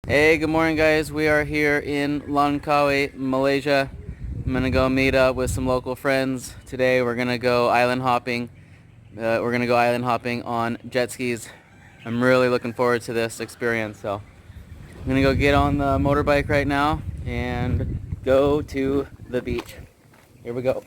Hey, good morning guys. We are here in Langkawi, Malaysia. I'm gonna go meet up with some local friends. Today we're gonna go island hopping. On jet skis. I'm really looking forward to this experience. So I'm gonna go get on the motorbike right now and go to the beach. Here we go.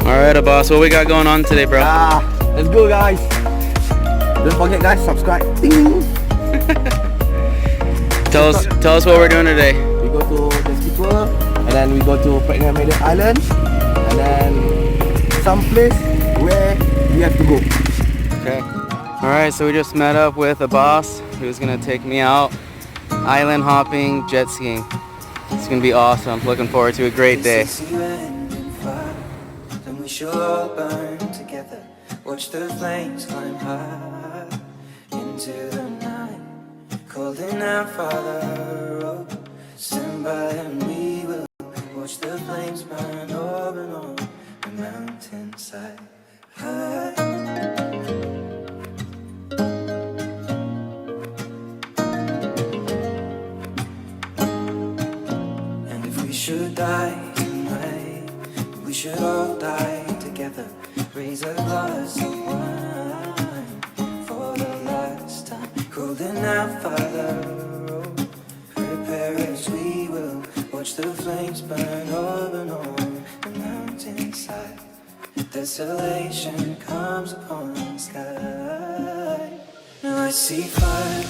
Alright, boss, what we got going on today, bro? Let's go, guys. Don't forget, guys, subscribe. Ding. Tell us what we're doing today. We go to jetski tour, and then we go to Pregnant Maiden Island, and then some place where we have to go. Okay. Alright, so we just met up with a boss who's gonna take me out island hopping, jet skiing. It's gonna be awesome. Looking forward to a great day. We shall all burn together. Watch the flames climb high into the night, calling out, Father, oh, stand by and we will watch the flames burn over and on the mountainside. And if we should die tonight, we should all die together. Raise a glass of wine for the last time, holding out, Father, oh, prepare as we will watch the flames burn over and on the mountainside. Desolation comes upon the sky. Now I see fire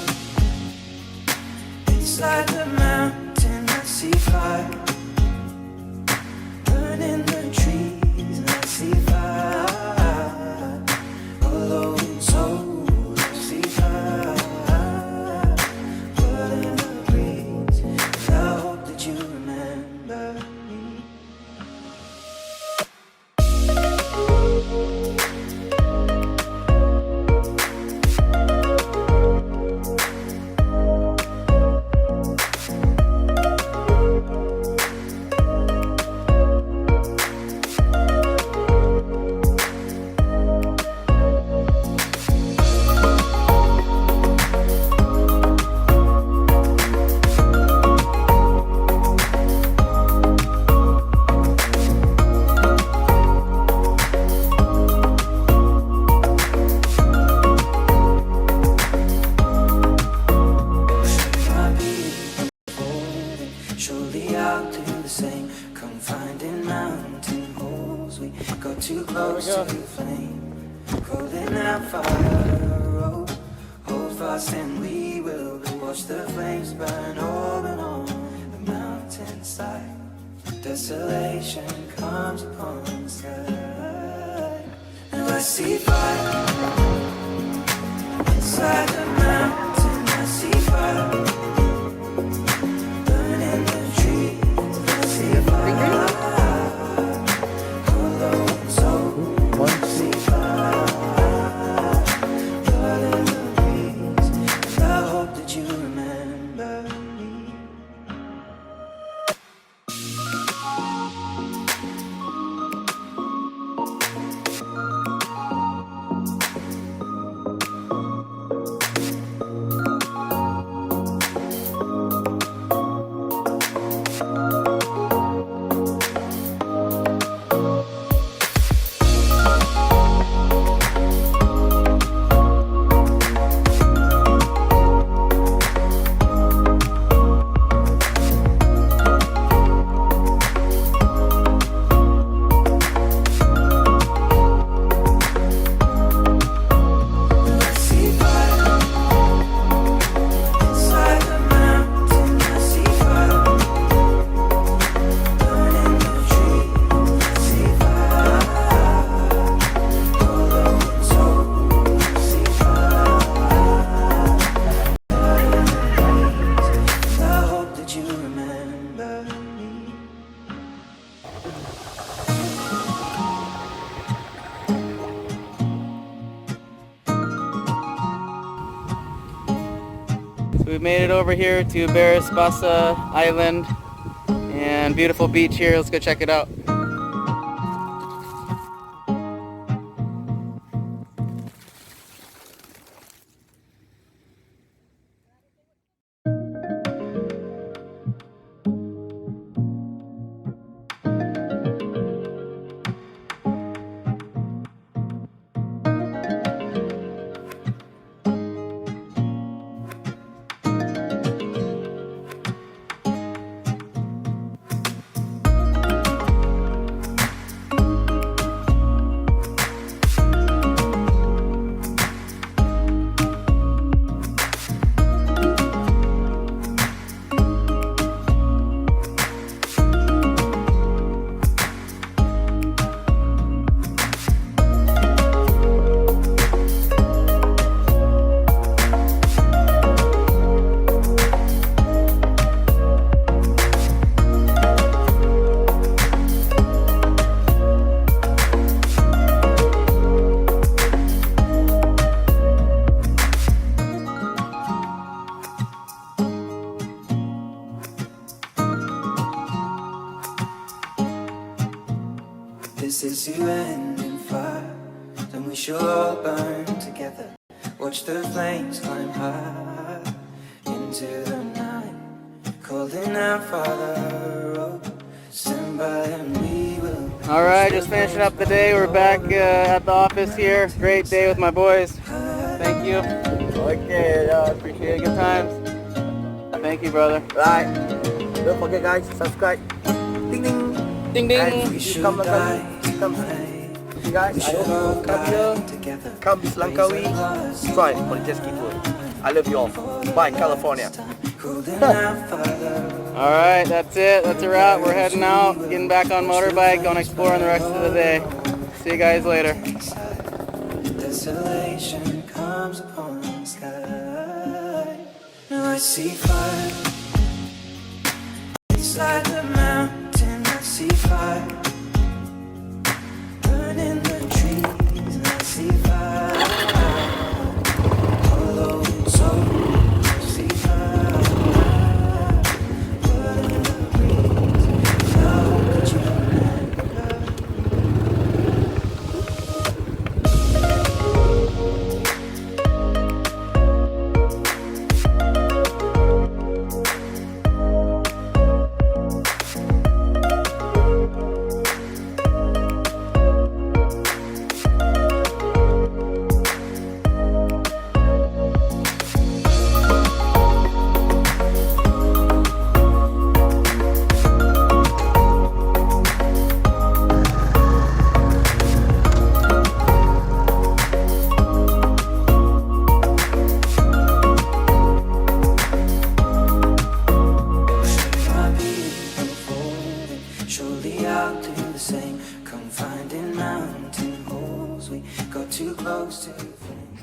inside the mountain. I see fire burning the trees, and I see fire all over soul. I see fire burning the breeze, and I hope that you remember me. Surely I'll do the same. Come finding mountain holes. We got too close to the flame. Holding out fire, oh, hold fast and we will watch the flames burn over and on the mountainside. Desolation comes upon the sky. And I see fire inside the mountain. I see fire. we've made it over here to Basa Island and beautiful beach here. Let's go check it out. This is the end in fire, then we shall all burn together. Watch the flames climb high into the night, calling out, Father, oh, stand by and we will. All right, just finishing up the day. We're back at the office here. Great day with my boys. Thank you. Okay, appreciate Good times. Thank you, brother. Right. Don't forget, guys, subscribe. Ding ding. Ding ding. And come Langkawi. Come. Okay, guys, I hope you come here. Come to Langkawi. Try for the jetski tour. I love you all. Bye, California. All right, that's it. That's a wrap. We're heading out, getting back on motorbike, going exploring the rest of the day. See you guys later. Desolation comes upon the sky. Now I see fire inside the mountain. I see fire burning the trees, and I see fire hollow soul. I see fire burning the breeze. How could you Come finding mountain holes, we got too close to the flame.